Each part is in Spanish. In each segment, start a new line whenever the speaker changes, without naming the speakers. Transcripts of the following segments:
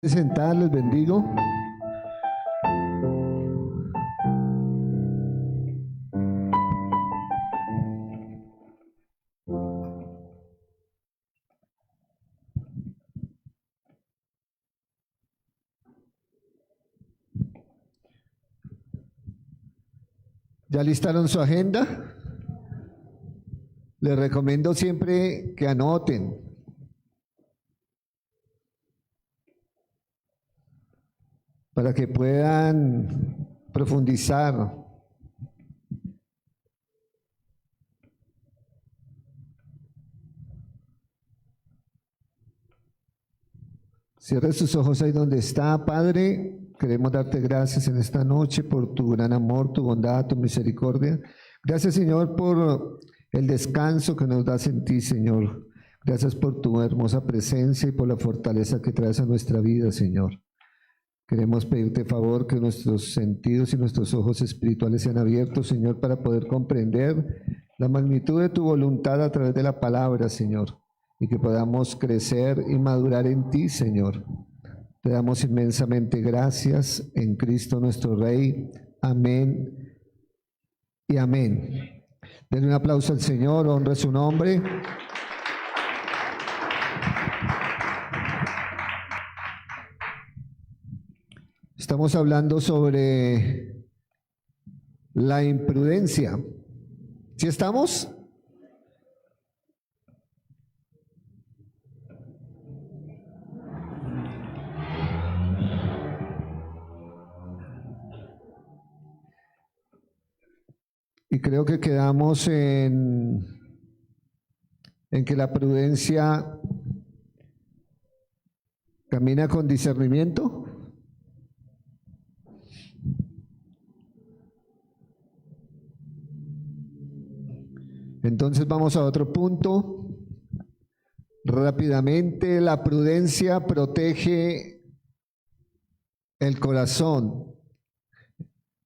Sentar, les bendigo. ¿Ya listaron su agenda? Les recomiendo siempre que anoten. Para que puedan profundizar. Cierre sus ojos ahí donde está, Padre. Queremos darte gracias en esta noche por tu gran amor, tu bondad, tu misericordia. Gracias, Señor, por el descanso que nos das en ti, Señor. Gracias por tu hermosa presencia y por la fortaleza que traes a nuestra vida, Señor. Queremos pedirte favor que nuestros sentidos y nuestros ojos espirituales sean abiertos, Señor, para poder comprender la magnitud de tu voluntad a través de la palabra, Señor, y que podamos crecer y madurar en ti, Señor. Te damos inmensamente gracias en Cristo nuestro Rey. Amén y amén. Denle un aplauso al Señor, honre su nombre. Estamos hablando sobre la imprudencia. ¿Sí estamos? Y creo que quedamos en que la prudencia camina con discernimiento. Entonces vamos a otro punto. Rápidamente, la prudencia protege el corazón.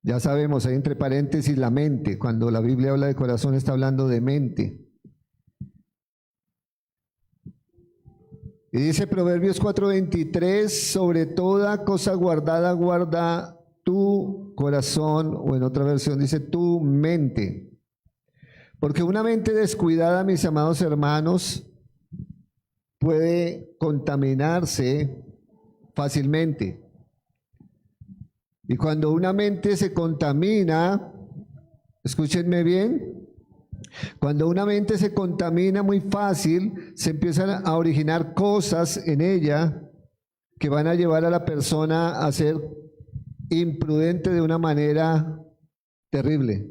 Ya sabemos, hay entre paréntesis la mente. Cuando la Biblia habla de corazón está hablando de mente. Y dice Proverbios 4:23, sobre toda cosa guardada, guarda tu corazón, o en otra versión dice tu mente. Porque una mente descuidada, mis amados hermanos, puede contaminarse fácilmente. Y cuando una mente se contamina, escúchenme bien, cuando una mente se contamina muy fácil, se empiezan a originar cosas en ella que van a llevar a la persona a ser imprudente de una manera terrible.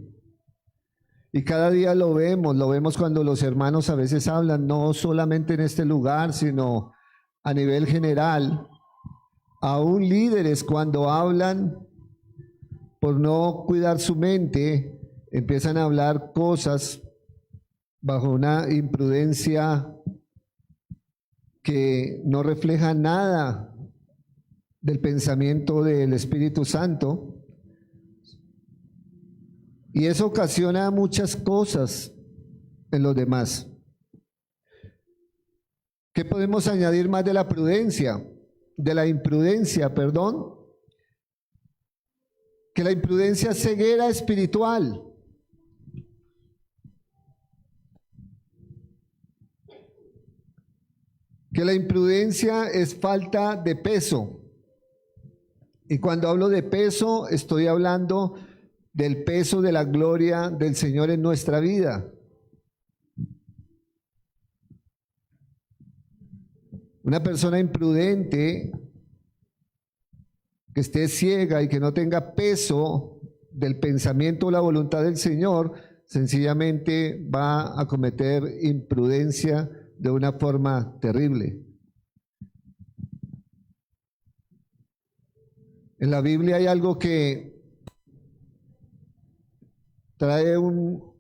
Y cada día lo vemos cuando los hermanos a veces hablan, no solamente en este lugar, sino a nivel general. Aún líderes cuando hablan, por no cuidar su mente, empiezan a hablar cosas bajo una imprudencia que no refleja nada del pensamiento del Espíritu Santo. Y eso ocasiona muchas cosas en los demás. ¿Qué podemos añadir más de la prudencia? De la imprudencia, perdón. Que la imprudencia es ceguera espiritual. Que la imprudencia es falta de peso. Y cuando hablo de peso, estoy hablando del peso de la gloria del Señor en nuestra vida. Una persona imprudente, que esté ciega y que no tenga peso del pensamiento o la voluntad del Señor, sencillamente va a cometer imprudencia de una forma terrible. En la Biblia hay algo que trae un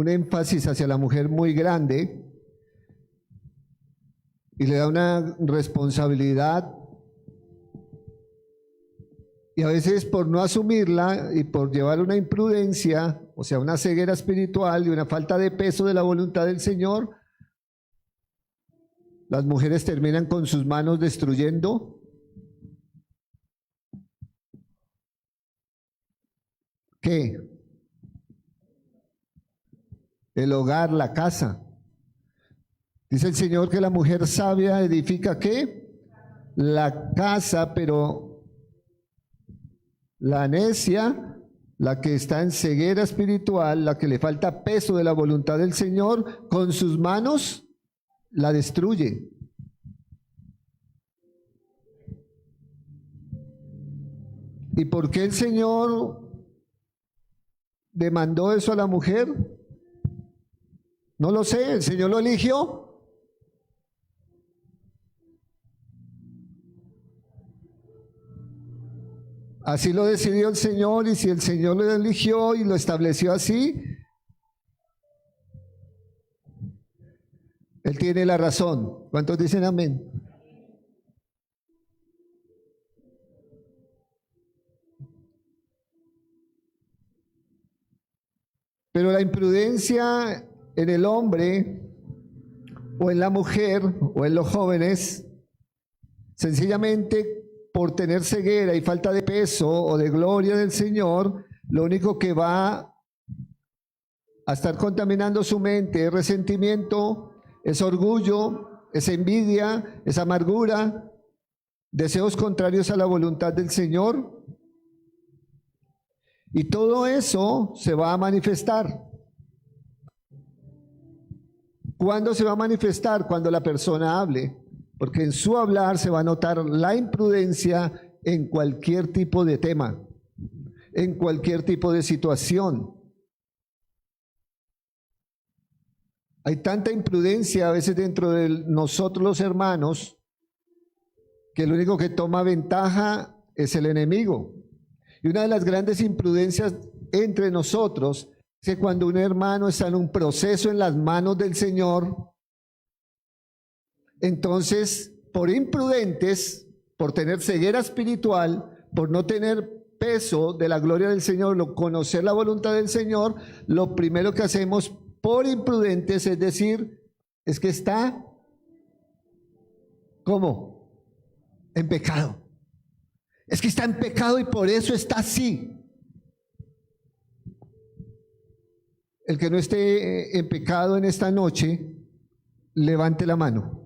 énfasis hacia la mujer muy grande y le da una responsabilidad, y a veces por no asumirla y por llevar una imprudencia, o sea, una ceguera espiritual y una falta de peso de la voluntad del Señor, las mujeres terminan con sus manos destruyendo ¿qué? El hogar, la casa. Dice el Señor que la mujer sabia edifica ¿qué? La casa, pero la necia, la que está en ceguera espiritual, la que le falta peso de la voluntad del Señor, con sus manos la destruye. ¿Y por qué el Señor demandó eso a la mujer? No lo sé, el Señor lo eligió. Así lo decidió el Señor, y si el Señor lo eligió y lo estableció así, Él tiene la razón. ¿Cuántos dicen amén? Pero la imprudencia en el hombre o en la mujer o en los jóvenes, sencillamente por tener ceguera y falta de peso o de gloria del Señor, lo único que va a estar contaminando su mente es resentimiento, es orgullo, es envidia, es amargura, deseos contrarios a la voluntad del Señor. Y todo eso se va a manifestar. ¿Cuándo se va a manifestar? Cuando la persona hable. Porque en su hablar se va a notar la imprudencia en cualquier tipo de tema, en cualquier tipo de situación. Hay tanta imprudencia a veces dentro de nosotros los hermanos que el único que toma ventaja es el enemigo. Y una de las grandes imprudencias entre nosotros es que cuando un hermano está en un proceso en las manos del Señor, entonces, por imprudentes, por tener ceguera espiritual, por no tener peso de la gloria del Señor, conocer la voluntad del Señor, lo primero que hacemos por imprudentes es decir, es que está, ¿cómo? En pecado. Es que está en pecado y por eso está así. El que no esté en pecado en esta noche, levante la mano.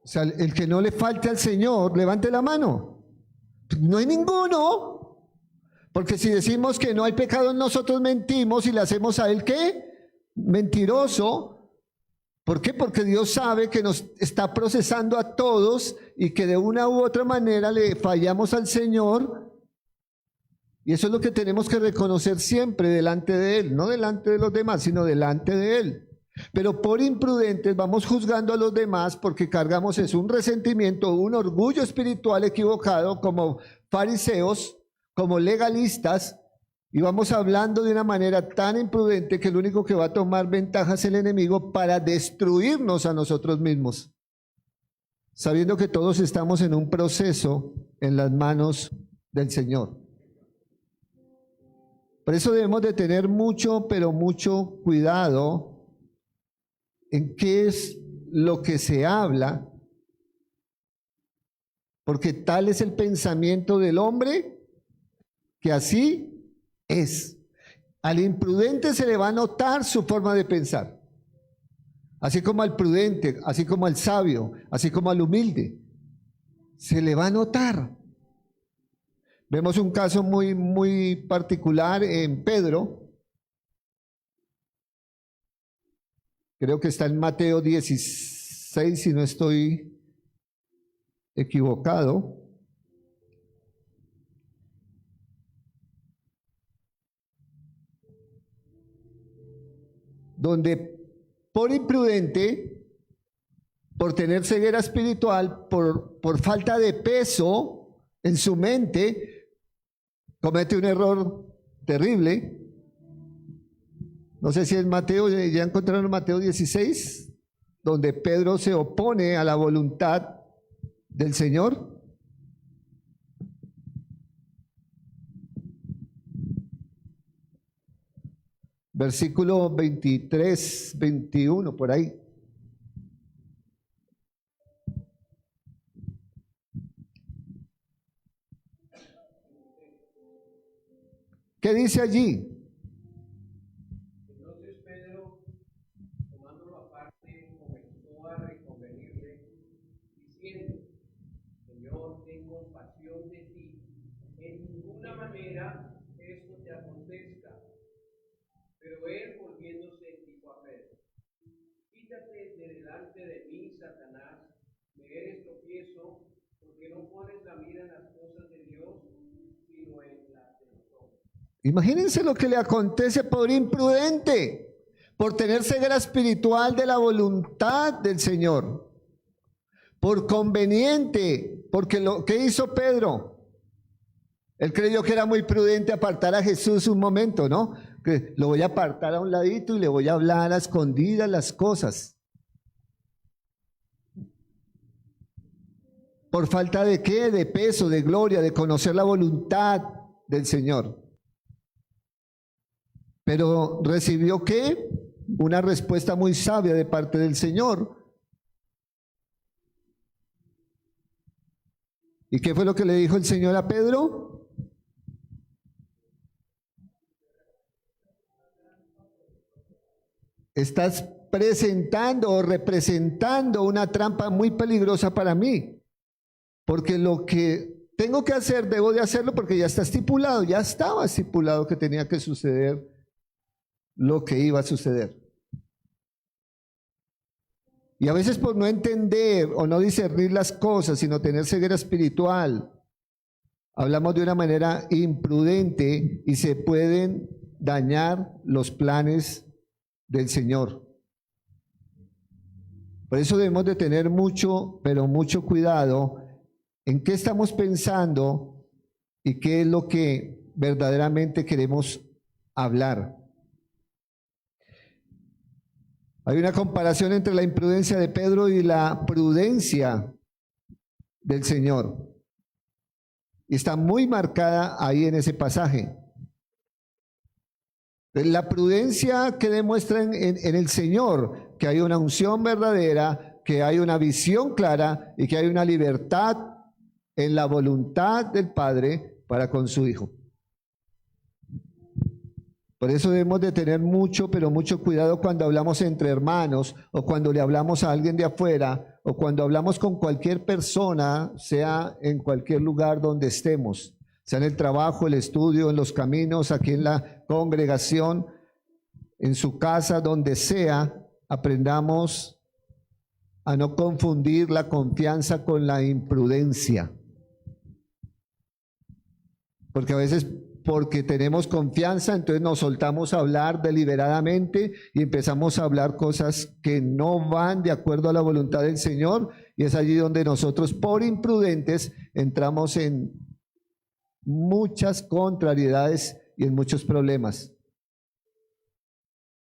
O sea, el que no le falte al Señor, levante la mano. No hay ninguno. Porque si decimos que no hay pecado en nosotros, mentimos y le hacemos a Él, ¿qué? Mentiroso. ¿Por qué? Porque Dios sabe que nos está procesando a todos y que de una u otra manera le fallamos al Señor. Y eso es lo que tenemos que reconocer siempre delante de Él, no delante de los demás, sino delante de Él. Pero por imprudentes vamos juzgando a los demás porque cargamos es un resentimiento, un orgullo espiritual equivocado como fariseos, como legalistas, y vamos hablando de una manera tan imprudente que el único que va a tomar ventaja es el enemigo para destruirnos a nosotros mismos, sabiendo que todos estamos en un proceso en las manos del Señor. Por eso debemos de tener mucho, pero mucho cuidado en qué es lo que se habla, porque tal es el pensamiento del hombre que así es. Al imprudente se le va a notar su forma de pensar, así como al prudente, así como al sabio, así como al humilde, se le va a notar. Vemos un caso muy particular en Pedro. Creo que está en Mateo 16, si no estoy equivocado. Donde por imprudente, por tener ceguera espiritual, por falta de peso en su mente, comete un error terrible. No sé si es Mateo, ya encontraron Mateo 16, donde Pedro se opone a la voluntad del Señor. Versículo 23, 21, por ahí. ¿Qué dice allí?
Entonces Pedro, tomándolo aparte, comenzó a reconvenirle, diciendo: Señor, ten compasión de ti, en ninguna manera esto te acontezca. Pero él, volviéndose, dijo a Pedro: Quítate de delante de mí, Satanás, me eres tropiezo, porque no pones la mira en las cosas de Dios, sino en las de los hombres.
Imagínense lo que le acontece por imprudente, por tener ceguera espiritual de la voluntad del Señor, por conveniente, porque ¿qué hizo Pedro? Él creyó que era muy prudente apartar a Jesús un momento, ¿no? Que lo voy a apartar a un ladito y le voy a hablar a escondidas las cosas. ¿Por falta de qué? De peso, de gloria, de conocer la voluntad del Señor. Pero recibió ¿qué? Una respuesta muy sabia de parte del Señor. ¿Y qué fue lo que le dijo el Señor a Pedro? Estás presentando o representando una trampa muy peligrosa para mí, porque lo que tengo que hacer, debo de hacerlo porque ya está estipulado, ya estaba estipulado que tenía que suceder lo que iba a suceder. Y a veces por no entender o no discernir las cosas, sino tener ceguera espiritual, hablamos de una manera imprudente y se pueden dañar los planes del Señor. Por eso debemos de tener mucho, pero mucho cuidado en qué estamos pensando y qué es lo que verdaderamente queremos hablar. Hay una comparación entre la imprudencia de Pedro y la prudencia del Señor. Y está muy marcada ahí en ese pasaje. La prudencia que demuestra en el Señor, que hay una unción verdadera, que hay una visión clara y que hay una libertad en la voluntad del Padre para con su Hijo. Por eso debemos de tener mucho, pero mucho cuidado cuando hablamos entre hermanos o cuando le hablamos a alguien de afuera o cuando hablamos con cualquier persona, sea en cualquier lugar donde estemos, sea en el trabajo, el estudio, en los caminos, aquí en la congregación, en su casa, donde sea, aprendamos a no confundir la confianza con la imprudencia. Porque a veces, porque tenemos confianza, entonces nos soltamos a hablar deliberadamente y empezamos a hablar cosas que no van de acuerdo a la voluntad del Señor, y es allí donde nosotros, por imprudentes, entramos en muchas contrariedades y en muchos problemas.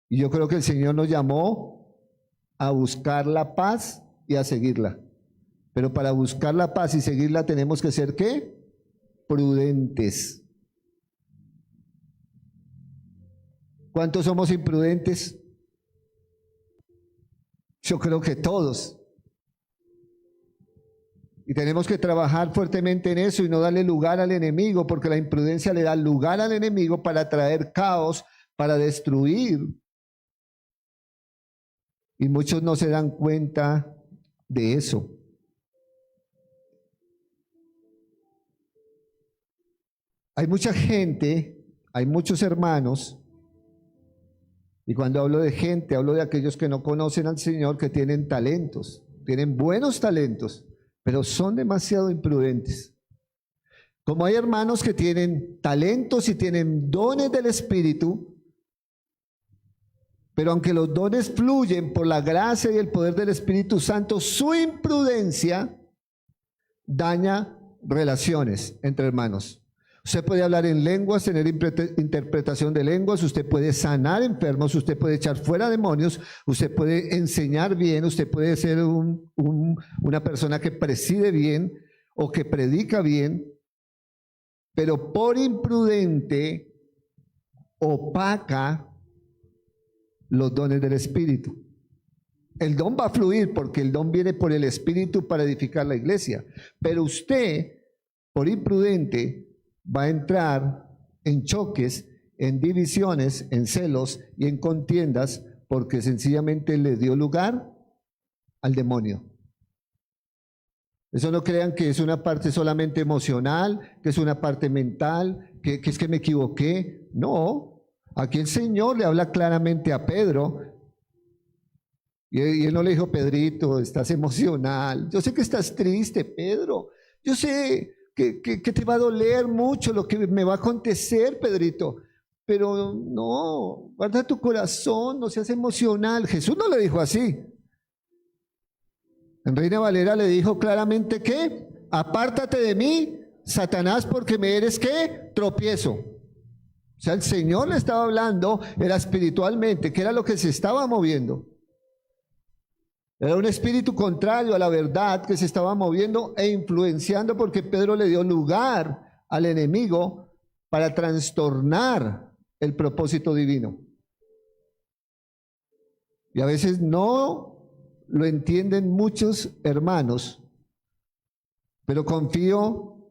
Y yo creo que el Señor nos llamó a buscar la paz y a seguirla. Pero para buscar la paz y seguirla tenemos que ser ¿qué? Prudentes. ¿Cuántos somos imprudentes? Yo creo que todos. Y tenemos que trabajar fuertemente en eso y no darle lugar al enemigo, porque la imprudencia le da lugar al enemigo para traer caos, para destruir. Y muchos no se dan cuenta de eso. Hay mucha gente, hay muchos hermanos, y cuando hablo de gente, hablo de aquellos que no conocen al Señor, que tienen talentos, tienen buenos talentos, pero son demasiado imprudentes. Como hay hermanos que tienen talentos y tienen dones del Espíritu, pero aunque los dones fluyen por la gracia y el poder del Espíritu Santo, su imprudencia daña relaciones entre hermanos. Usted puede hablar en lenguas, tener interpretación de lenguas, usted puede sanar enfermos, usted puede echar fuera demonios, usted puede enseñar bien, usted puede ser una persona que preside bien o que predica bien, pero por imprudente opaca los dones del Espíritu. El don va a fluir porque el don viene por el Espíritu para edificar la iglesia, pero usted, por imprudente, va a entrar en choques en divisiones, en celos y en contiendas, porque sencillamente le dio lugar al demonio. Eso no crean que es una parte solamente emocional, que es una parte mental, que es que me equivoqué. No, aquí el Señor le habla claramente a Pedro y él no le dijo: Pedrito, estás emocional. Yo sé que estás triste, Pedro. Yo sé que te va a doler mucho lo que me va a acontecer, Pedrito. Pero no, guarda tu corazón, no seas emocional. Jesús no le dijo así. En Reina Valera le dijo claramente que: apártate de mí, Satanás, porque me eres ¿qué? Tropiezo. O sea, el Señor le estaba hablando, era espiritualmente, que era lo que se estaba moviendo. Era un espíritu contrario a la verdad que se estaba moviendo e influenciando, porque Pedro le dio lugar al enemigo para trastornar el propósito divino. Y a veces no lo entienden muchos hermanos, pero confío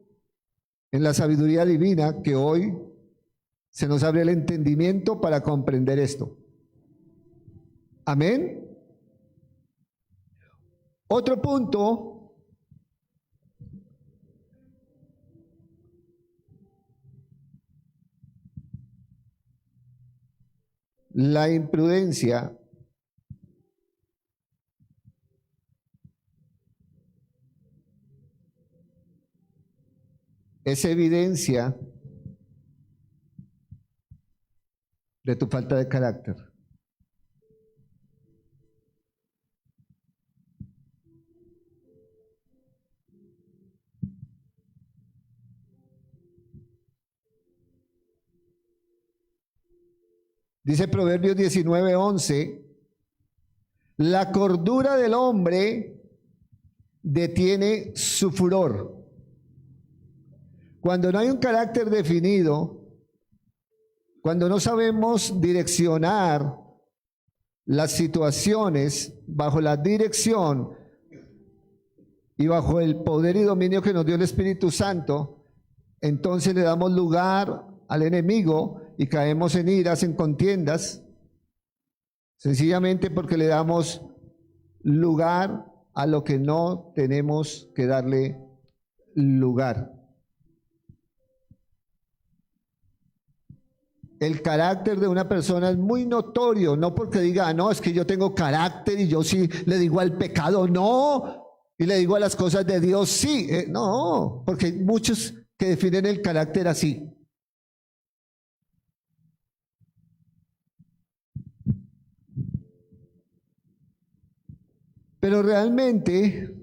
en la sabiduría divina que hoy se nos abre el entendimiento para comprender esto. Amén. Otro punto, la imprudencia es evidencia de tu falta de carácter. Dice Proverbios 19:11, la cordura del hombre detiene su furor. Cuando no hay un carácter definido, cuando no sabemos direccionar las situaciones bajo la dirección y bajo el poder y dominio que nos dio el Espíritu Santo, entonces le damos lugar al enemigo y caemos en iras, en contiendas, sencillamente porque le damos lugar a lo que no tenemos que darle lugar. El carácter de una persona es muy notorio, no porque diga: no, es que yo tengo carácter y yo sí le digo al pecado no, y le digo a las cosas de Dios sí. No, porque hay muchos que definen el carácter así. Pero realmente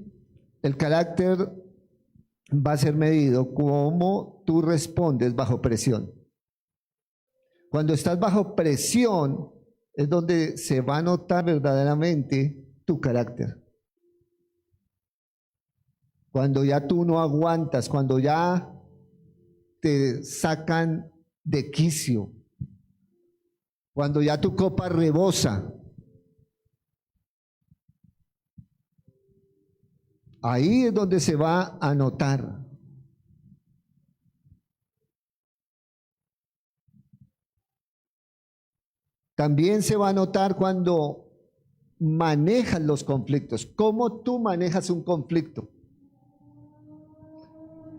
el carácter va a ser medido como tú respondes bajo presión. Cuando estás bajo presión es donde se va a notar verdaderamente tu carácter. Cuando ya tú no aguantas, cuando ya te sacan de quicio, cuando ya tu copa rebosa, ahí es donde se va a notar. También se va a notar cuando manejas los conflictos, cómo tú manejas un conflicto.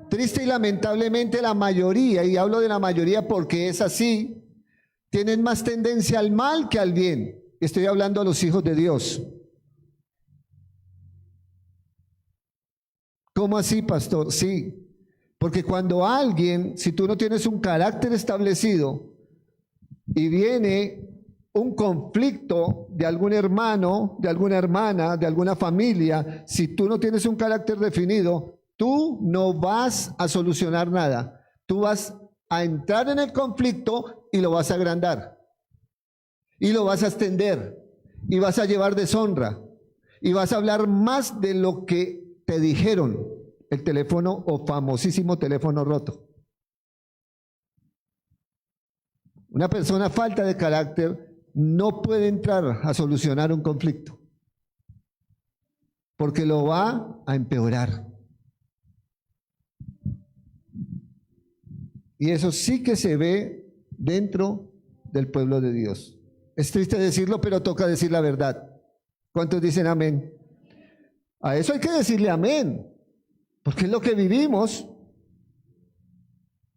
Triste y lamentablemente la mayoría, y hablo de la mayoría porque es así, tienen más tendencia al mal que al bien. Estoy hablando a los hijos de Dios. ¿Cómo así, pastor? Sí, porque cuando alguien, si tú no tienes un carácter establecido y viene un conflicto de algún hermano, de alguna hermana, de alguna familia, si tú no tienes un carácter definido, tú no vas a solucionar nada. Tú vas a entrar en el conflicto y lo vas a agrandar. Y lo vas a extender. Y vas a llevar deshonra. Y vas a hablar más de lo que te dijeron. El teléfono o famosísimo teléfono roto. Una persona falta de carácter no puede entrar a solucionar un conflicto, porque lo va a empeorar. Y eso sí que se ve dentro del pueblo de Dios. Es triste decirlo, pero toca decir la verdad. ¿Cuántos dicen amén? A eso hay que decirle amén, porque es lo que vivimos.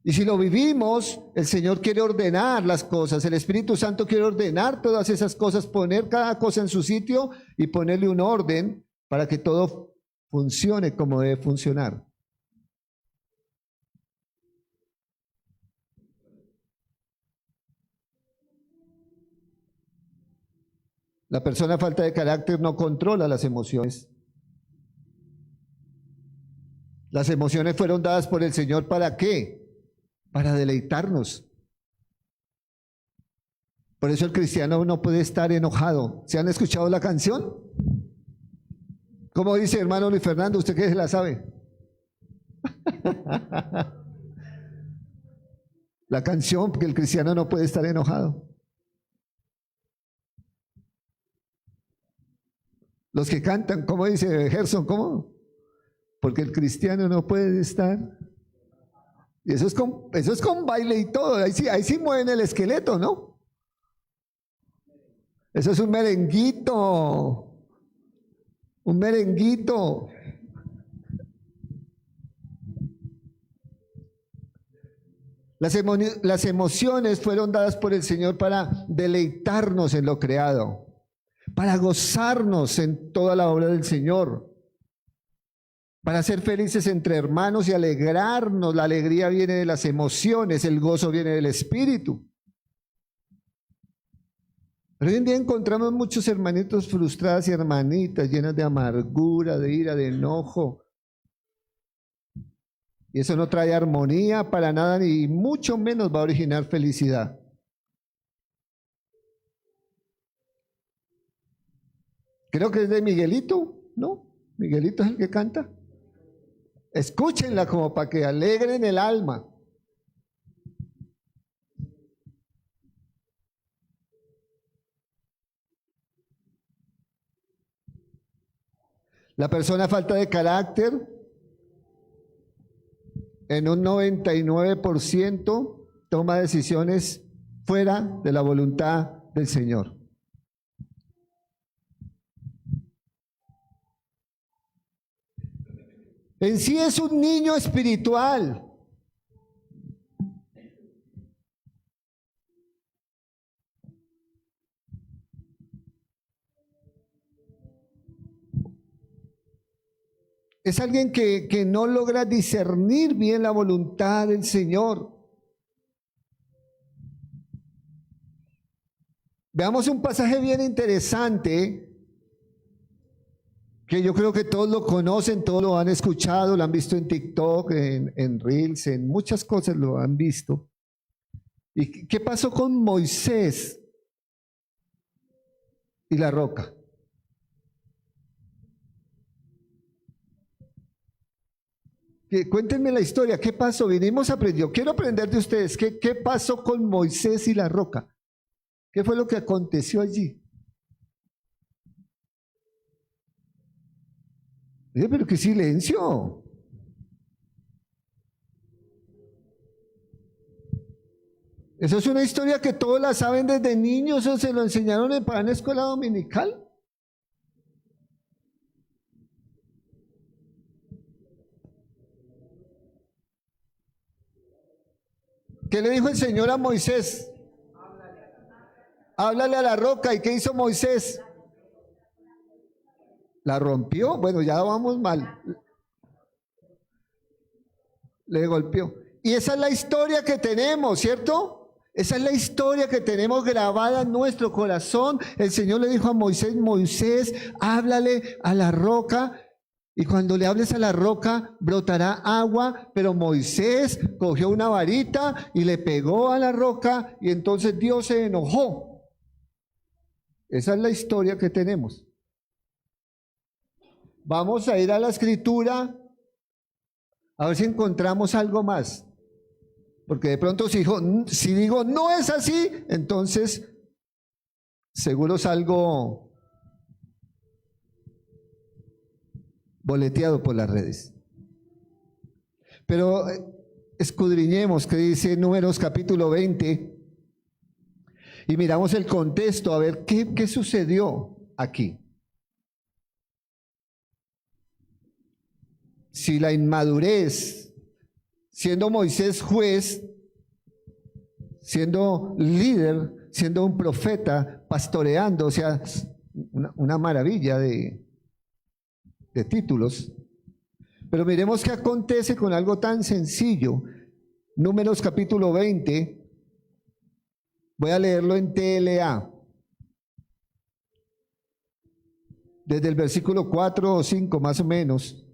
Y si lo vivimos, el Señor quiere ordenar las cosas, el Espíritu Santo quiere ordenar todas esas cosas, poner cada cosa en su sitio y ponerle un orden para que todo funcione como debe funcionar. La persona falta de carácter no controla las emociones. Las emociones fueron dadas por el Señor ¿para qué? Para deleitarnos. Por eso el cristiano no puede estar enojado. ¿Se han escuchado la canción? ¿Cómo dice hermano Luis Fernando? ¿Usted qué se la sabe? La canción, porque el cristiano no puede estar enojado. Los que cantan, ¿cómo dice Gerson? ¿Cómo? Porque el cristiano no puede estar. Y eso es con baile y todo. Ahí sí mueven el esqueleto, ¿no? Eso es un merenguito. Un merenguito. Las emociones fueron dadas por el Señor para deleitarnos en lo creado, para gozarnos en toda la obra del Señor, para ser felices entre hermanos y alegrarnos. La alegría viene de las emociones, el gozo viene del Espíritu. Pero hoy en día encontramos muchos hermanitos frustrados y hermanitas llenas de amargura, de ira, de enojo. Y eso no trae armonía para nada, ni mucho menos va a originar felicidad. Creo que es de Miguelito, ¿no? Miguelito es el que canta. Escúchenla como para que alegren el alma. La persona falta de carácter, en un 99% toma decisiones fuera de la voluntad del Señor. En sí es un niño espiritual. Es alguien que no logra discernir bien la voluntad del Señor. Veamos un pasaje bien interesante que yo creo que todos lo conocen, todos lo han escuchado, lo han visto en TikTok, en Reels, en muchas cosas lo han visto. ¿Y qué pasó con Moisés y la roca? Cuéntenme la historia, ¿qué pasó? Vinimos a aprender, yo quiero aprender de ustedes, ¿qué pasó con Moisés y la roca? ¿Qué fue lo que aconteció allí? Pero qué silencio. Eso es una historia que todos la saben desde niños, o se lo enseñaron en la escuela dominical. ¿Qué le dijo el Señor a Moisés? Háblale a la roca. ¿Y qué hizo Moisés? ¿La rompió? Bueno, ya vamos mal. Le golpeó. Y esa es la historia que tenemos, ¿cierto? Esa es la historia que tenemos grabada en nuestro corazón. El Señor le dijo a Moisés, Moisés, háblale a la roca. Y cuando le hables a la roca, brotará agua. Pero Moisés cogió una varita y le pegó a la roca. Y entonces Dios se enojó. Esa es la historia que tenemos. Vamos a ir a la escritura a ver si encontramos algo más. Porque de pronto si digo no es así, entonces seguro salgo boleteado por las redes. Pero escudriñemos que dice Números capítulo 20, Y miramos el contexto, a ver qué sucedió aquí. Si la inmadurez, siendo Moisés juez, siendo líder, siendo un profeta, pastoreando, o sea, una maravilla de títulos. Pero miremos qué acontece con algo tan sencillo. Números capítulo 20, voy a leerlo en TLA. Desde el versículo 4 o 5 más o menos.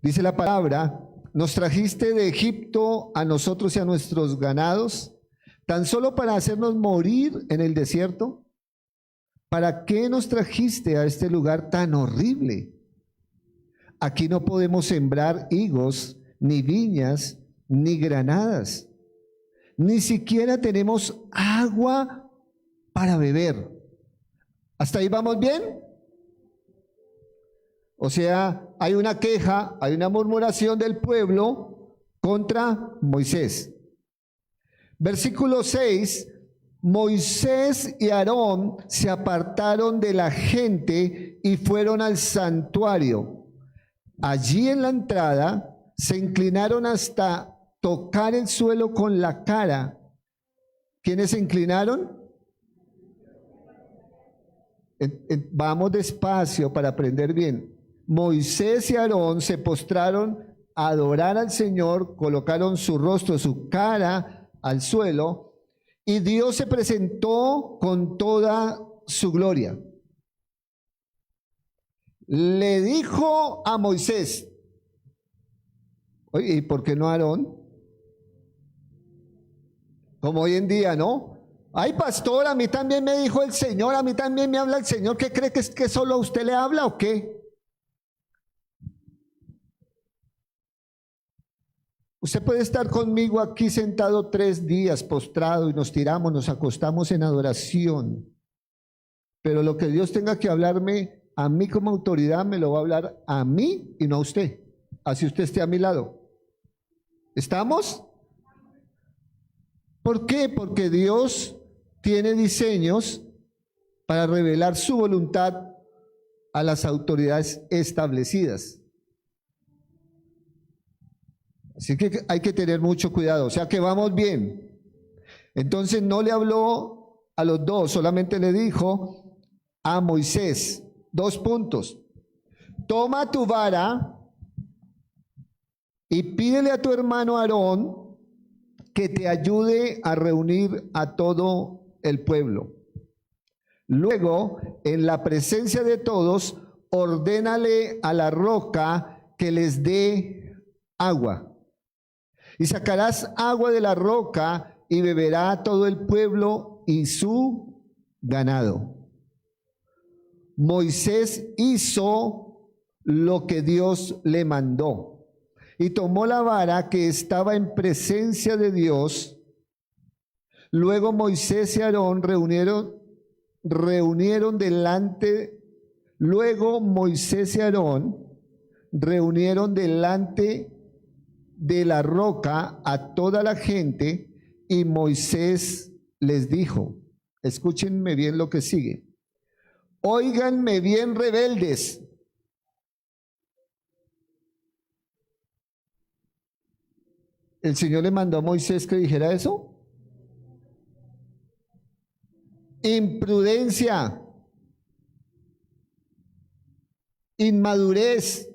Dice la palabra: nos trajiste de Egipto a nosotros y a nuestros ganados, tan solo para hacernos morir en el desierto. ¿Para qué nos trajiste a este lugar tan horrible? Aquí no podemos sembrar higos, ni viñas, ni granadas. Ni siquiera tenemos agua para beber. ¿Hasta ahí vamos bien? O sea, hay una queja, hay una murmuración del pueblo contra Moisés. Versículo 6, Moisés y Aarón se apartaron de la gente y fueron al santuario. Allí en la entrada se inclinaron hasta tocar el suelo con la cara. ¿Quiénes se inclinaron? Vamos despacio para aprender bien. Moisés y Aarón se postraron a adorar al Señor, colocaron su rostro, su cara al suelo, y Dios se presentó con toda su gloria. Le dijo a Moisés, oye, ¿y por qué no a Aarón? Como hoy en día, ¿no? Ay, pastor, a mí también me dijo el Señor, a mí también me habla el Señor. ¿Qué cree que es que solo a usted le habla o qué? Usted puede estar conmigo aquí sentado 3 días postrado y nos tiramos, nos acostamos en adoración. Pero lo que Dios tenga que hablarme a mí como autoridad, me lo va a hablar a mí y no a usted. Así usted esté a mi lado. ¿Estamos? ¿Por qué? Porque Dios tiene diseños para revelar su voluntad a las autoridades establecidas. Así que hay que tener mucho cuidado, o sea que vamos bien. Entonces no le habló a los dos, solamente le dijo a Moisés, 2 puntos. Toma tu vara y pídele a tu hermano Aarón que te ayude a reunir a todo el pueblo. Luego, en la presencia de todos, ordénale a la roca que les dé agua. Y sacarás agua de la roca y beberá todo el pueblo y su ganado. Moisés hizo lo que Dios le mandó y tomó la vara que estaba en presencia de Dios. Luego Moisés y Aarón reunieron delante de la roca a toda la gente, y Moisés les dijo, escúchenme bien lo que sigue, óiganme bien, rebeldes. ¿El Señor le mandó a Moisés que dijera eso? Imprudencia, inmadurez.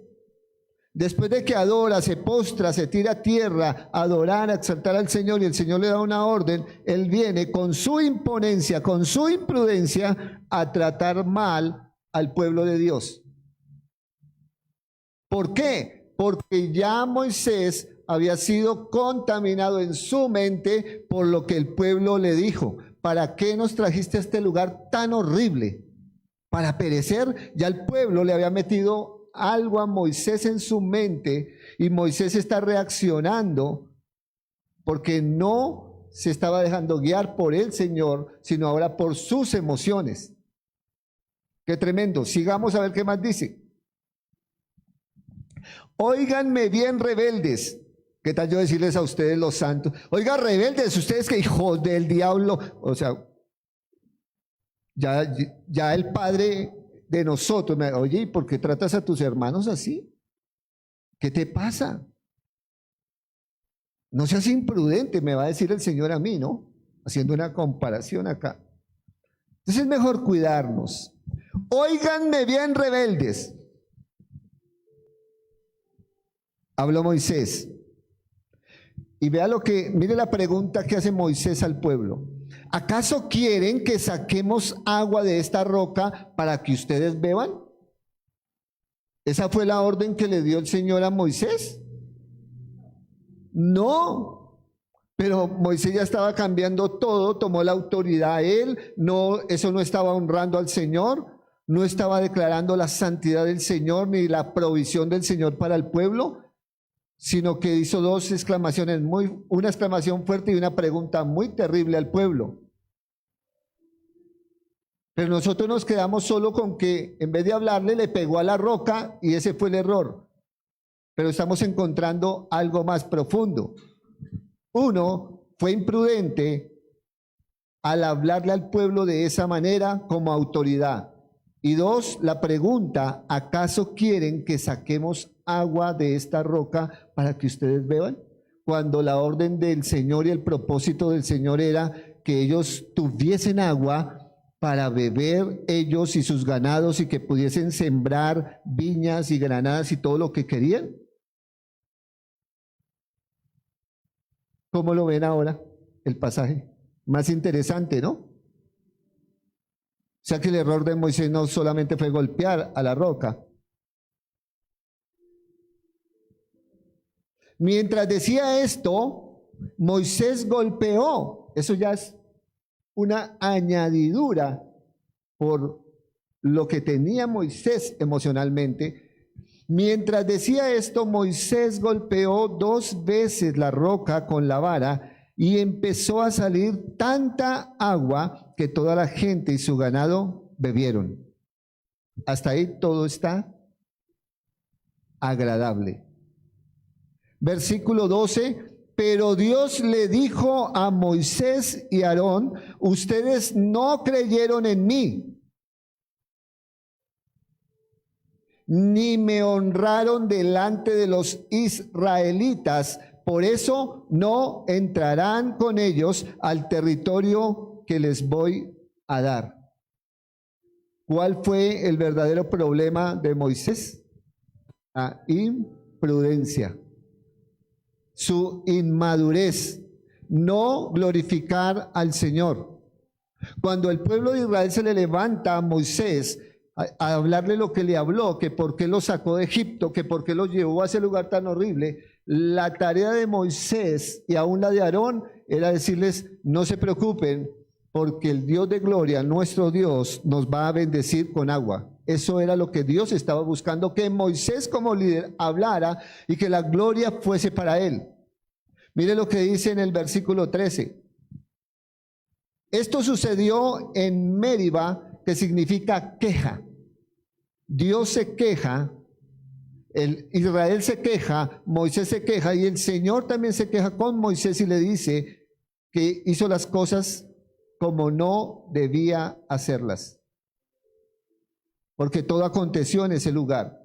Después de que adora, se postra, se tira a tierra, a adorar, a exaltar al Señor, y el Señor le da una orden, él viene con su imponencia, con su imprudencia, a tratar mal al pueblo de Dios. ¿Por qué? Porque ya Moisés había sido contaminado en su mente por lo que el pueblo le dijo. ¿Para qué nos trajiste a este lugar tan horrible? ¿Para perecer? Ya el pueblo le había metido algo a Moisés en su mente, y Moisés está reaccionando porque no se estaba dejando guiar por el Señor, sino ahora por sus emociones. Qué tremendo. Sigamos a ver qué más dice. Óiganme bien, rebeldes. ¿Qué tal yo decirles a ustedes los santos? Oiga, rebeldes, ustedes que hijos del diablo. O sea, Ya el padre de nosotros, oye, ¿y por qué tratas a tus hermanos así? ¿Qué te pasa? No seas imprudente, me va a decir el Señor a mí, ¿no? Haciendo una comparación acá. Entonces es mejor cuidarnos. Óiganme bien, rebeldes. Habló Moisés. Y vea mire la pregunta que hace Moisés al pueblo. ¿Acaso quieren que saquemos agua de esta roca para que ustedes beban? ¿Esa fue la orden que le dio el Señor a Moisés? No, pero Moisés ya estaba cambiando todo, tomó la autoridad a él, no, eso no estaba honrando al Señor, no estaba declarando la santidad del Señor ni la provisión del Señor para el pueblo, sino que hizo dos exclamaciones, una exclamación fuerte y una pregunta muy terrible al pueblo. Pero nosotros nos quedamos solo con que en vez de hablarle le pegó a la roca y ese fue el error. Pero estamos encontrando algo más profundo. Uno, fue imprudente al hablarle al pueblo de esa manera como autoridad. Y dos, la pregunta, ¿acaso quieren que saquemos agua de esta roca para que ustedes beban? Cuando la orden del Señor y el propósito del Señor era que ellos tuviesen agua para beber ellos y sus ganados y que pudiesen sembrar viñas y granadas y todo lo que querían. ¿Cómo lo ven ahora el pasaje? Más interesante, ¿no? O sea que el error de Moisés no solamente fue golpear a la roca. Mientras decía esto, Moisés golpeó. Eso ya es una añadidura por lo que tenía Moisés emocionalmente. Mientras decía esto, Moisés golpeó 2 veces la roca con la vara y empezó a salir tanta agua que toda la gente y su ganado bebieron. Hasta ahí todo está agradable. Versículo 12. Pero Dios le dijo a Moisés y a Aarón, ustedes no creyeron en mí, ni me honraron delante de los israelitas, por eso no entrarán con ellos al territorio que les voy a dar. ¿Cuál fue el verdadero problema de Moisés? La imprudencia. Su inmadurez, no glorificar al Señor. Cuando el pueblo de Israel se le levanta a Moisés a hablarle lo que le habló, que por qué lo sacó de Egipto, que por qué lo llevó a ese lugar tan horrible, la tarea de Moisés y aún la de Aarón era decirles, no se preocupen, porque el Dios de gloria, nuestro Dios, nos va a bendecir con agua. Eso era lo que Dios estaba buscando, que Moisés como líder hablara y que la gloria fuese para él. Mire lo que dice en el versículo 13. Esto sucedió en Meriba, que significa queja. Dios se queja, Israel se queja, Moisés se queja y el Señor también se queja con Moisés y le dice que hizo las cosas como no debía hacerlas. Porque todo aconteció en ese lugar.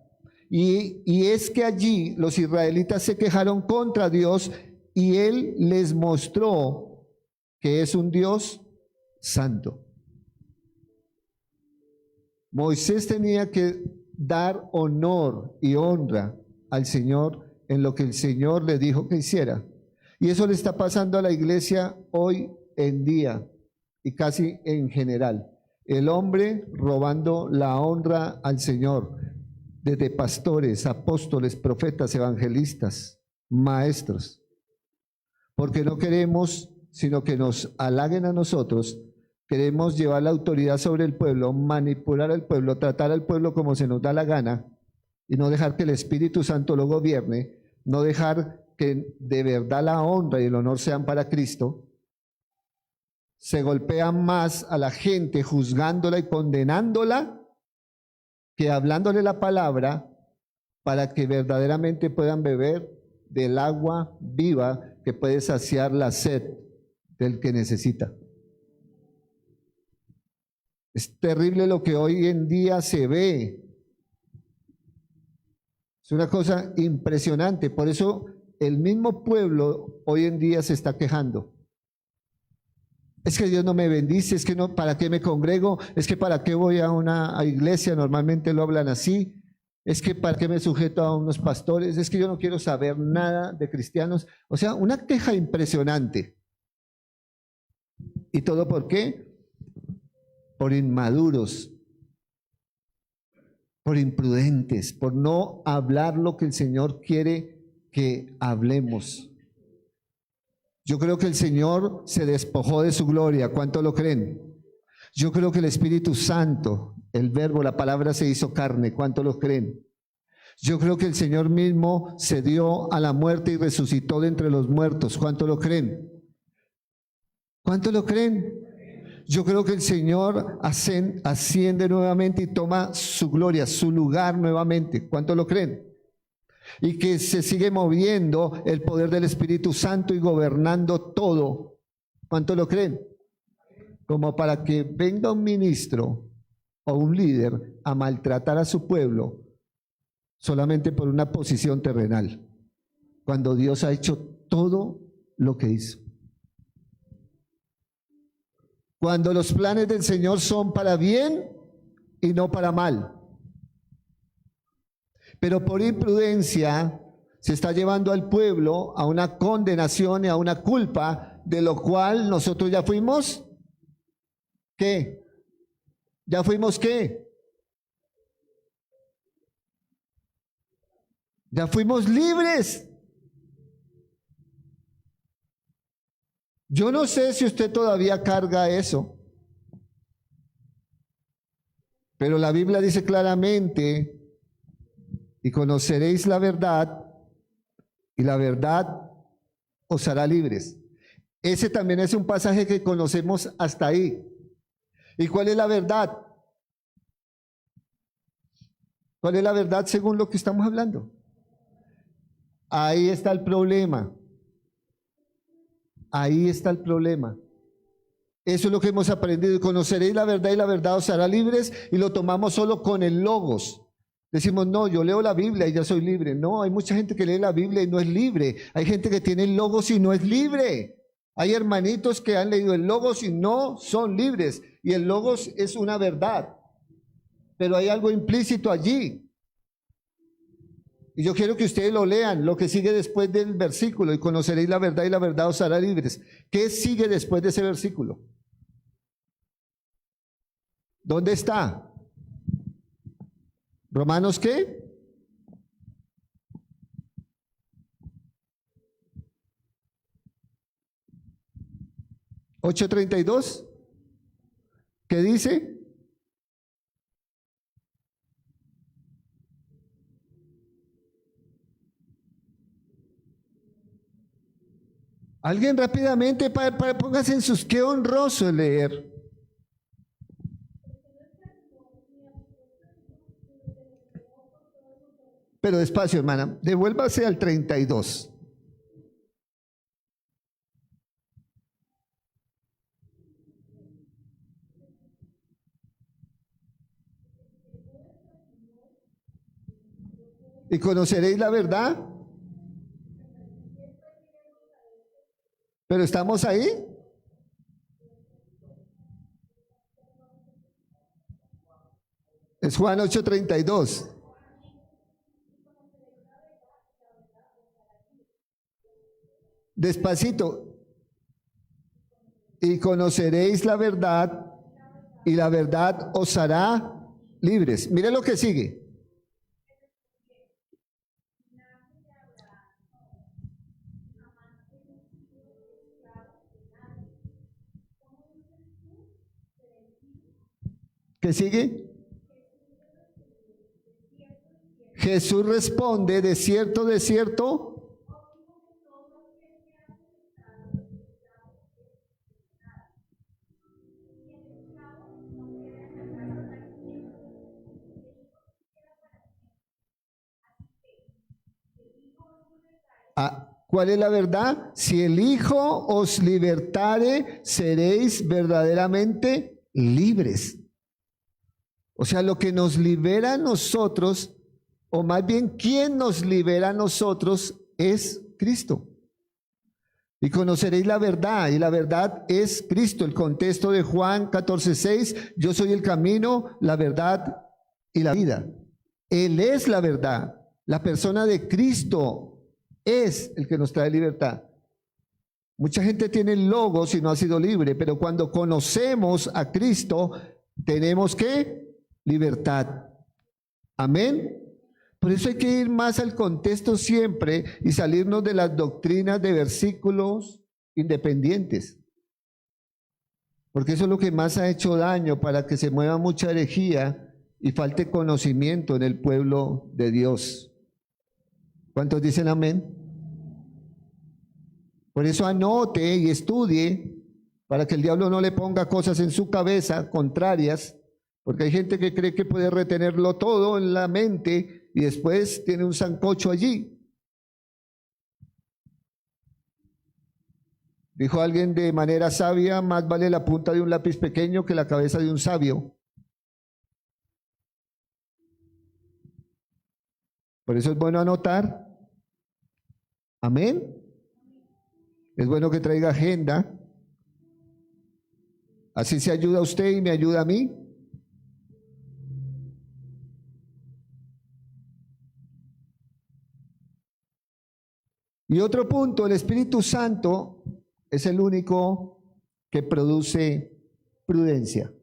Y es que allí los israelitas se quejaron contra Dios y Él les mostró que es un Dios santo. Moisés tenía que dar honor y honra al Señor en lo que el Señor le dijo que hiciera. Y eso le está pasando a la iglesia hoy en día y casi en general. El hombre robando la honra al Señor, desde pastores, apóstoles, profetas, evangelistas, maestros, porque no queremos, sino que nos halaguen a nosotros, queremos llevar la autoridad sobre el pueblo, manipular al pueblo, tratar al pueblo como se nos da la gana y no dejar que el Espíritu Santo lo gobierne, no dejar que de verdad la honra y el honor sean para Cristo. Se golpea más a la gente juzgándola y condenándola que hablándole la palabra para que verdaderamente puedan beber del agua viva que puede saciar la sed del que necesita. Es terrible lo que hoy en día se ve. Es una cosa impresionante. Por eso el mismo pueblo hoy en día se está quejando. Es que Dios no me bendice, es que no, ¿para qué me congrego? Es que ¿para qué voy a una iglesia? Normalmente lo hablan así. Es que ¿para qué me sujeto a unos pastores? Es que yo no quiero saber nada de cristianos. O sea, una queja impresionante. ¿Y todo por qué? Por inmaduros, por imprudentes, por no hablar lo que el Señor quiere que hablemos. Yo creo que el Señor se despojó de su gloria. ¿Cuánto lo creen? Yo creo que el Espíritu Santo, el Verbo, la palabra se hizo carne. ¿Cuánto lo creen? Yo creo que el Señor mismo se dio a la muerte y resucitó de entre los muertos. ¿Cuánto lo creen? ¿Cuánto lo creen? Yo creo que el Señor asciende nuevamente y toma su gloria, su lugar nuevamente. ¿Cuánto lo creen? Y que se sigue moviendo el poder del Espíritu Santo y gobernando todo. ¿Cuánto lo creen? Como para que venga un ministro o un líder a maltratar a su pueblo solamente por una posición terrenal, cuando Dios ha hecho todo lo que hizo. Cuando los planes del Señor son para bien y no para mal. Pero por imprudencia se está llevando al pueblo a una condenación y a una culpa, de lo cual nosotros ya fuimos, ¿qué? ¿Ya fuimos qué? Ya fuimos libres. Yo no sé si usted todavía carga eso, pero la Biblia dice claramente: y conoceréis la verdad, y la verdad os hará libres. Ese también es un pasaje que conocemos hasta ahí. ¿Y cuál es la verdad? ¿Cuál es la verdad según lo que estamos hablando? Ahí está el problema. Ahí está el problema. Eso es lo que hemos aprendido. Conoceréis la verdad y la verdad os hará libres, y lo tomamos solo con el logos. Decimos, no, yo leo la Biblia y ya soy libre. No, hay mucha gente que lee la Biblia y no es libre. Hay gente que tiene el logos y no es libre. Hay hermanitos que han leído el logos y no son libres. Y el logos es una verdad, pero hay algo implícito allí. Y yo quiero que ustedes lo lean, lo que sigue después del versículo: y conoceréis la verdad y la verdad os hará libres. ¿Qué sigue después de ese versículo? ¿Dónde está? ¿Romanos qué? ¿8:32? ¿Qué dice? Alguien rápidamente, póngase en sus... Qué honroso leer. Pero despacio, hermana, devuélvase al 32. Y conoceréis la verdad. Pero estamos ahí. Es Juan 8:32. Despacito. Y conoceréis la verdad, y la verdad os hará libres. Mire lo que sigue. ¿Qué sigue? Jesús responde: de cierto, de cierto. ¿Cuál es la verdad? Si el Hijo os libertare, seréis verdaderamente libres. O sea, lo que nos libera a nosotros, o más bien quien nos libera a nosotros, es Cristo. Y conoceréis la verdad, y la verdad es Cristo. El contexto de Juan 14:6, yo soy el camino, la verdad y la vida. Él es la verdad. La persona de Cristo es el que nos trae libertad. Mucha gente tiene logos y no ha sido libre, pero cuando conocemos a Cristo, tenemos ¿qué? Libertad. Amén. Por eso hay que ir más al contexto siempre y salirnos de las doctrinas de versículos independientes. Porque eso es lo que más ha hecho daño para que se mueva mucha herejía y falte conocimiento en el pueblo de Dios. ¿Cuántos dicen amén? Por eso anote y estudie para que el diablo no le ponga cosas en su cabeza contrarias, porque hay gente que cree que puede retenerlo todo en la mente y después tiene un sancocho allí. Dijo alguien de manera sabia, más vale la punta de un lápiz pequeño que la cabeza de un sabio. Por eso es bueno anotar. Amén. Es bueno que traiga agenda. Así se ayuda a usted y me ayuda a mí. Y otro punto, el Espíritu Santo es el único que produce prudencia.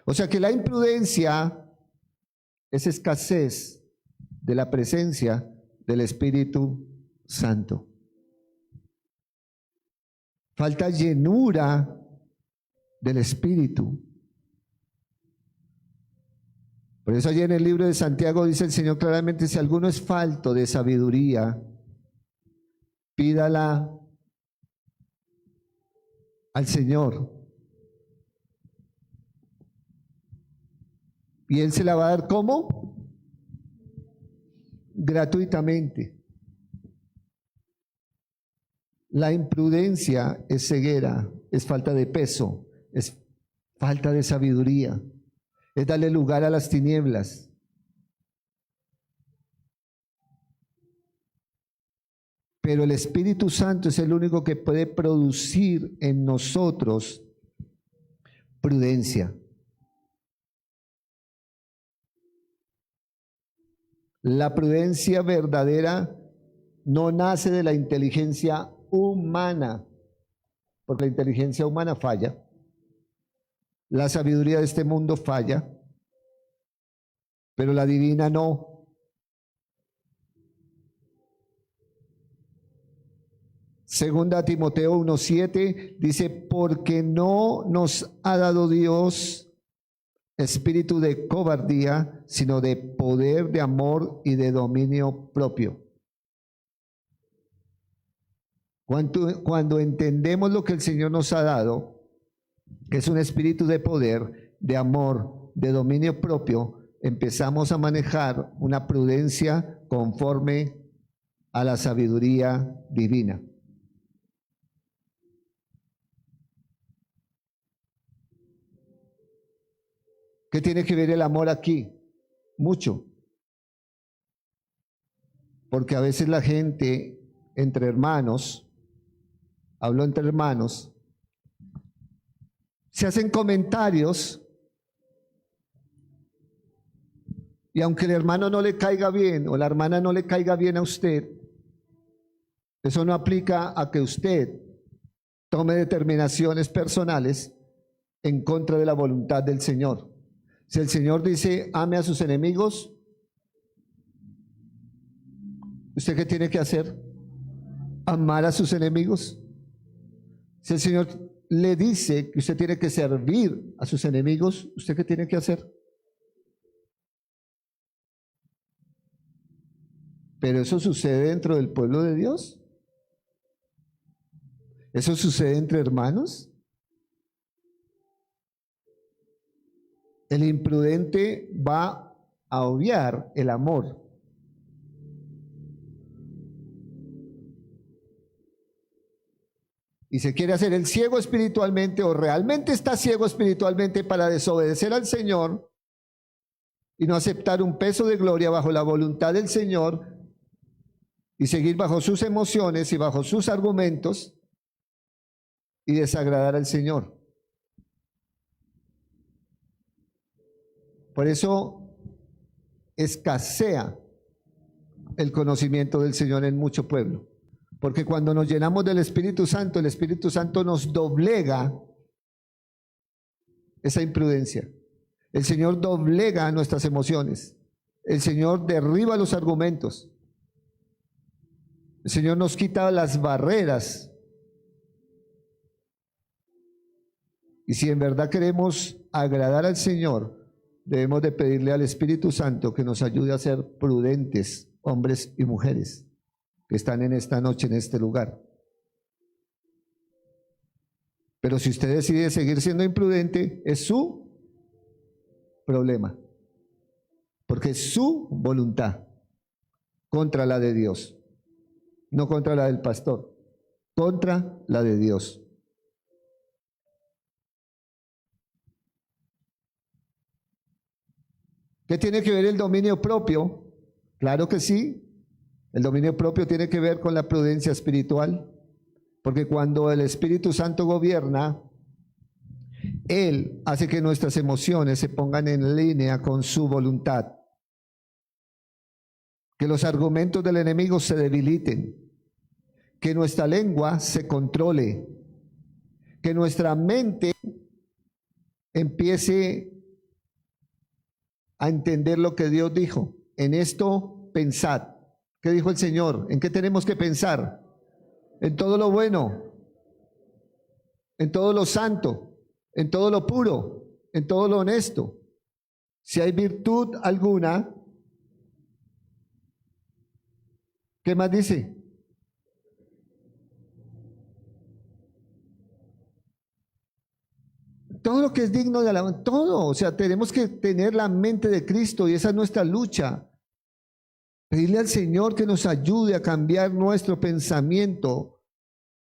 O sea que la imprudencia es escasez de la presencia del Espíritu Santo. Falta llenura del Espíritu. Por eso allí en el libro de Santiago dice el Señor claramente, si alguno es falto de sabiduría, pídala al Señor. Y Él se la va a dar ¿cómo? Gratuitamente. La imprudencia es ceguera, es falta de peso, es falta de sabiduría, es darle lugar a las tinieblas. Pero el Espíritu Santo es el único que puede producir en nosotros prudencia. La prudencia verdadera no nace de la inteligencia humana, porque la inteligencia humana falla. La sabiduría de este mundo falla, pero la divina no. Segunda Timoteo 1:7 dice, porque no nos ha dado Dios espíritu de cobardía, sino de poder, de amor y de dominio propio. Cuando entendemos lo que el Señor nos ha dado, que es un espíritu de poder, de amor, de dominio propio, empezamos a manejar una prudencia conforme a la sabiduría divina. ¿Qué tiene que ver el amor aquí? Mucho. Porque a veces la gente, entre hermanos, hablo entre hermanos, se hacen comentarios y aunque el hermano no le caiga bien o la hermana no le caiga bien a usted, eso no aplica a que usted tome determinaciones personales en contra de la voluntad del Señor. Si el Señor dice, ame a sus enemigos, ¿usted qué tiene que hacer? Amar a sus enemigos. Si el Señor le dice que usted tiene que servir a sus enemigos, ¿usted qué tiene que hacer? Pero eso sucede dentro del pueblo de Dios. ¿Eso sucede entre hermanos? El imprudente va a obviar el amor. y se quiere hacer el ciego espiritualmente o realmente está ciego espiritualmente para desobedecer al Señor y no aceptar un peso de gloria bajo la voluntad del Señor y seguir bajo sus emociones y bajo sus argumentos y desagradar al Señor. Por eso escasea el conocimiento del Señor en mucho pueblo. Porque cuando nos llenamos del Espíritu Santo, el Espíritu Santo nos doblega esa imprudencia. El Señor doblega nuestras emociones. El Señor derriba los argumentos. El Señor nos quita las barreras. Y si en verdad queremos agradar al Señor, debemos de pedirle al Espíritu Santo que nos ayude a ser prudentes, hombres y mujeres que están en esta noche en este lugar. Pero si usted decide seguir siendo imprudente, es su problema, porque es su voluntad contra la de Dios, no contra la del pastor, contra la de Dios. ¿Qué tiene que ver el dominio propio? Claro que sí. El dominio propio tiene que ver con la prudencia espiritual, porque cuando el Espíritu Santo gobierna, Él hace que nuestras emociones se pongan en línea con su voluntad, que los argumentos del enemigo se debiliten, que nuestra lengua se controle, que nuestra mente empiece a entender lo que Dios dijo. En esto pensad. ¿Qué dijo el Señor? ¿En qué tenemos que pensar? En todo lo bueno, en todo lo santo, en todo lo puro, en todo lo honesto. Si hay virtud alguna, ¿qué más dice? Todo lo que es digno de alabanza, todo. O sea, tenemos que tener la mente de Cristo y esa es nuestra lucha. Pedirle al Señor que nos ayude a cambiar nuestro pensamiento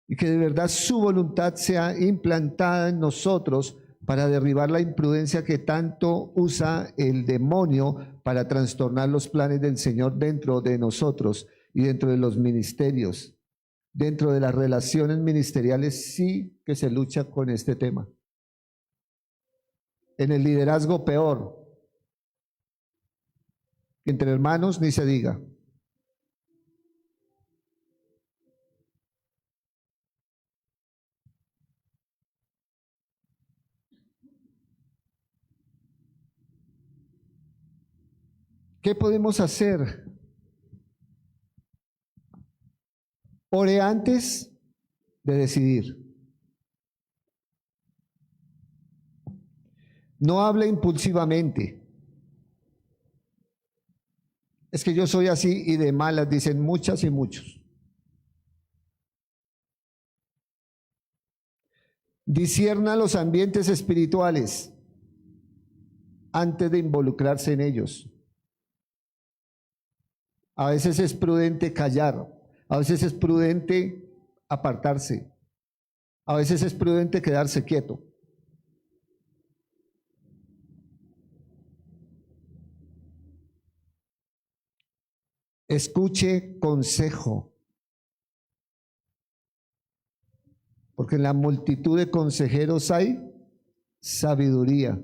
y que de verdad su voluntad sea implantada en nosotros para derribar la imprudencia que tanto usa el demonio para trastornar los planes del Señor dentro de nosotros y dentro de los ministerios. Dentro de las relaciones ministeriales sí que se lucha con este tema. En el liderazgo peor. Entre hermanos ni se diga. ¿Qué podemos hacer? Ore antes de decidir. No hable impulsivamente. Es que yo soy así y de malas, dicen muchas y muchos. Discierna los ambientes espirituales antes de involucrarse en ellos. A veces es prudente callar, a veces es prudente apartarse, a veces es prudente quedarse quieto. Escuche consejo, porque en la multitud de consejeros hay sabiduría.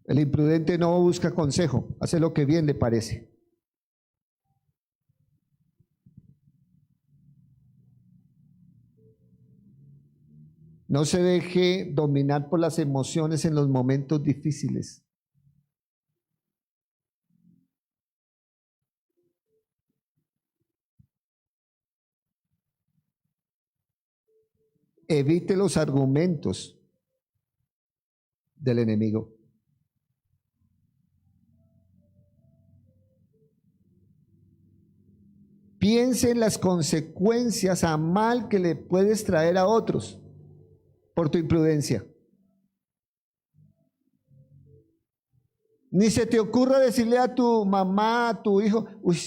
El imprudente no busca consejo, hace lo que bien le parece. No se deje dominar por las emociones en los momentos difíciles. Evite los argumentos del enemigo. Piense en las consecuencias a mal que le puedes traer a otros por tu imprudencia. Ni se te ocurra decirle a tu mamá, a tu hijo, uy,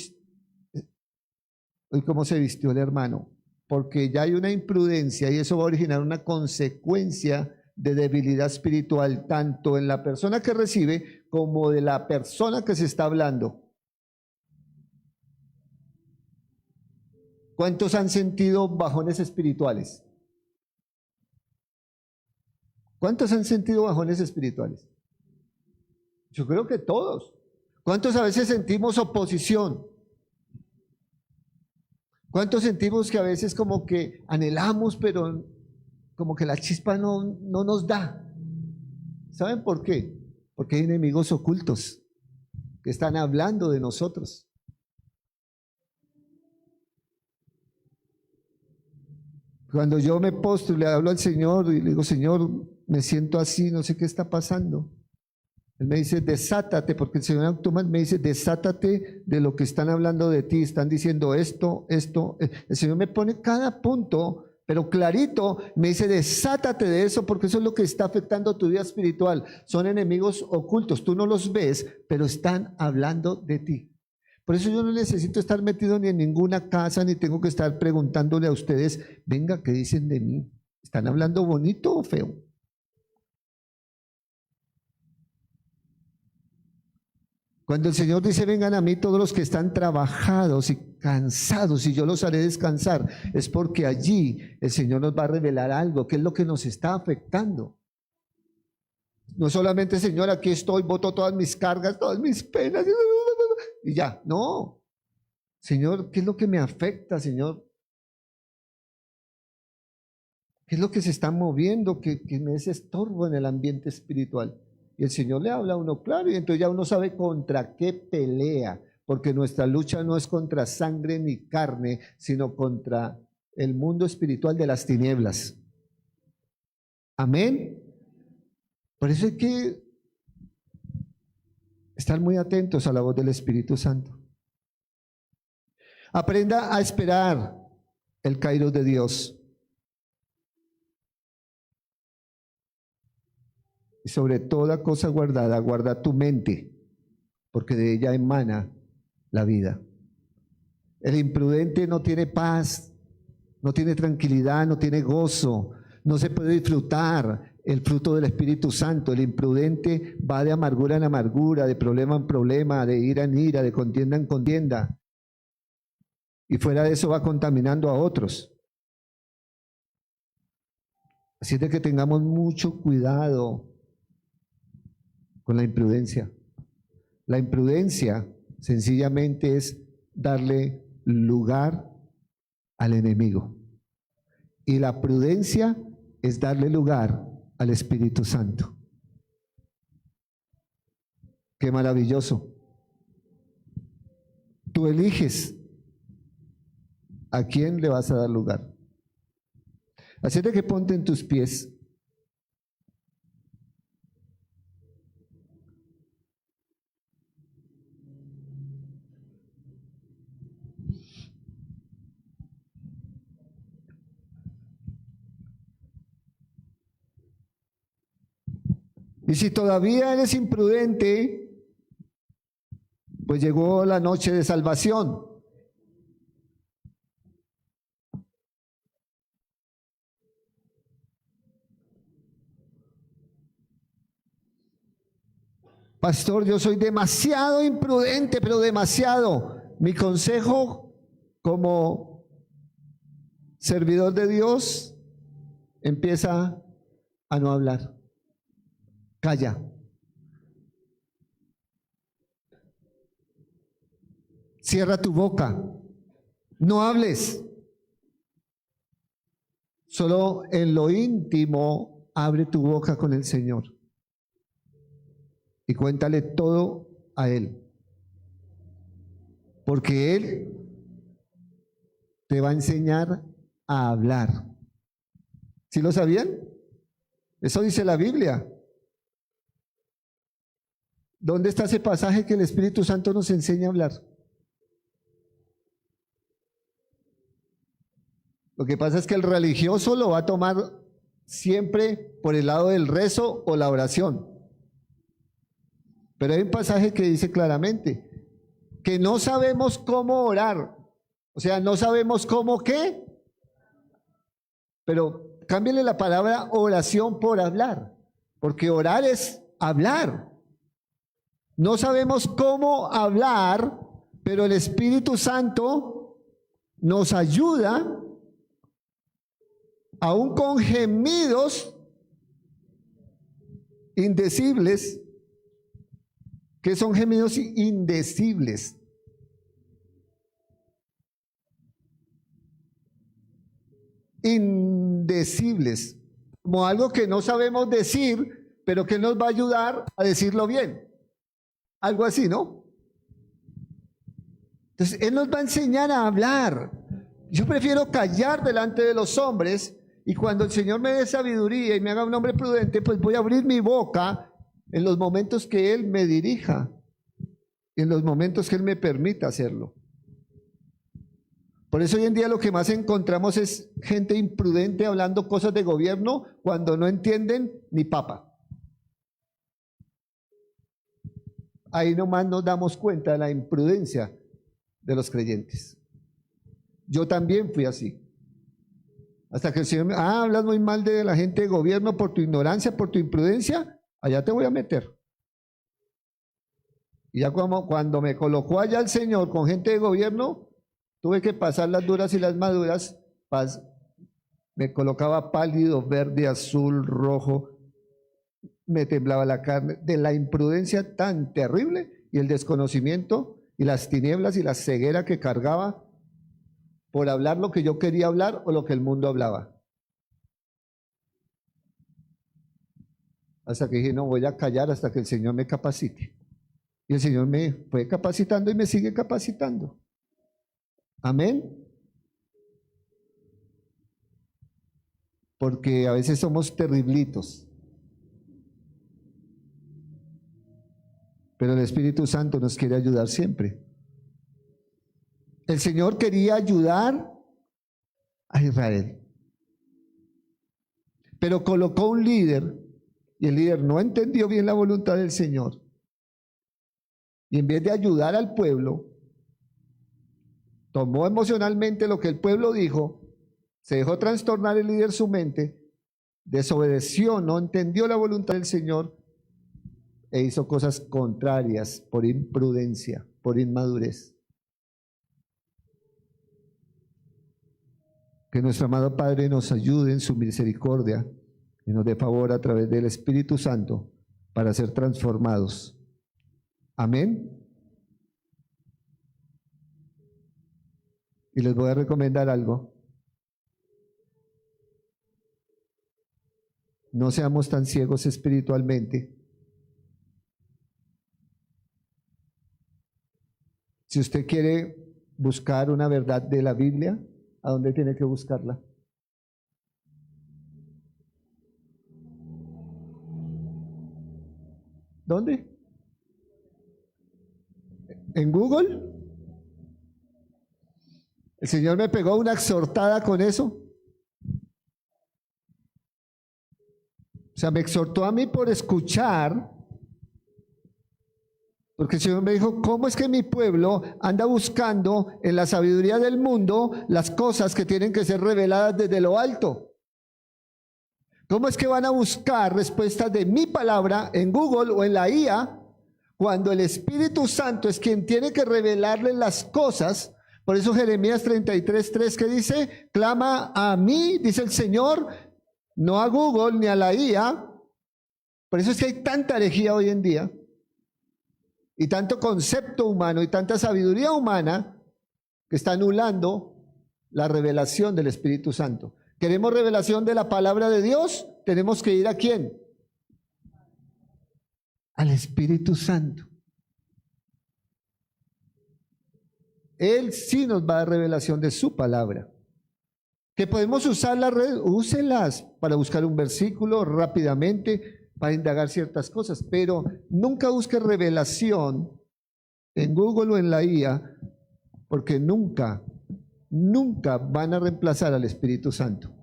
cómo se vistió el hermano. porque ya hay una imprudencia y eso va a originar una consecuencia de debilidad espiritual, tanto en la persona que recibe como de la persona que se está hablando. ¿Cuántos han sentido bajones espirituales? ¿Cuántos han sentido bajones espirituales? Yo creo que todos. ¿Cuántos a veces sentimos oposición? ¿Cuántos sentimos que a veces como que anhelamos, pero como que la chispa no nos da? ¿Saben por qué? Porque hay enemigos ocultos que están hablando de nosotros. Cuando yo me postro y le hablo al Señor y le digo, Señor, me siento así, no sé qué está pasando. Él me dice, desátate, porque el Señor automáticamente me dice, desátate de lo que están hablando de ti, están diciendo esto. El Señor me pone cada punto, pero clarito, me dice, desátate de eso, porque eso es lo que está afectando tu vida espiritual. Son enemigos ocultos, tú no los ves, pero están hablando de ti. Por eso yo no necesito estar metido ni en ninguna casa, ni tengo que estar preguntándole a ustedes, venga, ¿qué dicen de mí? ¿Están hablando bonito o feo? Cuando el Señor dice, vengan a mí todos los que están trabajados y cansados y yo los haré descansar, es porque allí el Señor nos va a revelar algo, que es lo que nos está afectando. No solamente, Señor, aquí estoy, boto todas mis cargas, todas mis penas y ya, no. Señor, ¿qué es lo que me afecta, Señor? ¿Qué es lo que se está moviendo, que me es estorbo en el ambiente espiritual? Y el Señor le habla a uno claro, y entonces ya uno sabe contra qué pelea, porque nuestra lucha no es contra sangre ni carne, sino contra el mundo espiritual de las tinieblas. Amén. Por eso hay que estar muy atentos a la voz del Espíritu Santo. Aprenda a esperar el kairos de Dios. Y sobre toda cosa guardada, guarda tu mente, porque de ella emana la vida. El imprudente no tiene paz, no tiene tranquilidad, no tiene gozo, no se puede disfrutar el fruto del Espíritu Santo. El imprudente va de amargura en amargura, de problema en problema, de ira en ira, de contienda en contienda. Y fuera de eso va contaminando a otros. Así es de que tengamos mucho cuidado con la imprudencia. La imprudencia sencillamente es darle lugar al enemigo. Y la prudencia es darle lugar al Espíritu Santo. Qué maravilloso. Tú eliges a quién le vas a dar lugar. Así de que ponte en tus pies. Y si todavía eres imprudente, pues llegó la noche de salvación. Pastor, yo soy demasiado imprudente, pero demasiado. Mi consejo como servidor de Dios, empieza a no hablar. Calla. Cierra tu boca. No hables. Solo en lo íntimo abre tu boca con el Señor. Y cuéntale todo a Él. Porque Él te va a enseñar a hablar. ¿Sí lo sabían? Eso dice la Biblia. ¿Dónde está ese pasaje que el Espíritu Santo nos enseña a hablar? Lo que pasa es que el religioso lo va a tomar siempre por el lado del rezo o la oración. Pero hay un pasaje que dice claramente que no sabemos cómo orar. O sea, no sabemos cómo qué. Pero cámbiale la palabra oración por hablar, porque orar es hablar. No sabemos cómo hablar, pero el Espíritu Santo nos ayuda, aún con gemidos indecibles. ¿Qué son gemidos indecibles? Indecibles, como algo que no sabemos decir, pero que nos va a ayudar a decirlo bien. Algo así, ¿no? Entonces, Él nos va a enseñar a hablar. Yo prefiero callar delante de los hombres, y cuando el Señor me dé sabiduría y me haga un hombre prudente, pues voy a abrir mi boca en los momentos que Él me dirija, en los momentos que Él me permita hacerlo. Por eso hoy en día lo que más encontramos es gente imprudente hablando cosas de gobierno cuando no entienden ni papa. Ahí nomás nos damos cuenta de la imprudencia de los creyentes. Yo también fui así. Hasta que el Señor me hablas muy mal de la gente de gobierno por tu ignorancia, por tu imprudencia, allá te voy a meter. Y ya cuando me colocó allá el Señor con gente de gobierno, tuve que pasar las duras y las maduras. Me colocaba pálido, verde, azul, rojo. Me temblaba la carne de la imprudencia tan terrible y el desconocimiento y las tinieblas y la ceguera que cargaba por hablar lo que yo quería hablar o lo que el mundo hablaba. Hasta que dije, no, voy a callar hasta que el Señor me capacite. Y el Señor me fue capacitando y me sigue capacitando. Amén. Porque a veces somos terriblitos. Pero el Espíritu Santo nos quiere ayudar siempre. El Señor quería ayudar a Israel, pero colocó un líder y el líder no entendió bien la voluntad del Señor. Y en vez de ayudar al pueblo, tomó emocionalmente lo que el pueblo dijo, se dejó trastornar el líder su mente, desobedeció, no entendió la voluntad del Señor e hizo cosas contrarias por imprudencia, por inmadurez. Que nuestro amado Padre nos ayude en su misericordia y nos dé favor a través del Espíritu Santo para ser transformados. Amén. Y les voy a recomendar algo. No seamos tan ciegos espiritualmente. Si usted quiere buscar una verdad de la Biblia, ¿a dónde tiene que buscarla? ¿Dónde? ¿En Google? El Señor me pegó una exhortada con eso. O sea, me exhortó a mí por escuchar, porque el Señor me dijo, ¿cómo es que mi pueblo anda buscando en la sabiduría del mundo las cosas que tienen que ser reveladas desde lo alto? ¿Cómo es que van a buscar respuestas de mi palabra en Google o en la IA cuando el Espíritu Santo es quien tiene que revelarles las cosas? Por eso Jeremías 33:3 que dice, clama a mí, dice el Señor, no a Google ni a la IA. Por eso es que hay tanta herejía hoy en día y tanto concepto humano y tanta sabiduría humana que está anulando la revelación del Espíritu Santo. ¿Queremos revelación de la palabra de Dios? Tenemos que ir ¿a quién? Al Espíritu Santo. Él sí nos va a dar revelación de su palabra. Que podemos usar las redes, úselas para buscar un versículo rápidamente, para indagar ciertas cosas, pero nunca busque revelación en Google o en la IA, porque nunca van a reemplazar al Espíritu Santo.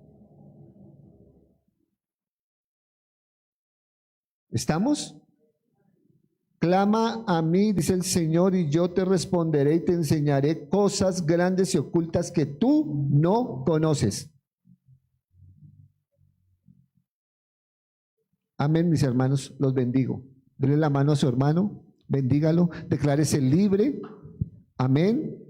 ¿Estamos? Clama a mí, dice el Señor, y yo te responderé y te enseñaré cosas grandes y ocultas que tú no conoces. Amén, mis hermanos, los bendigo. Denle la mano a su hermano, bendígalo, declárese libre. Amén.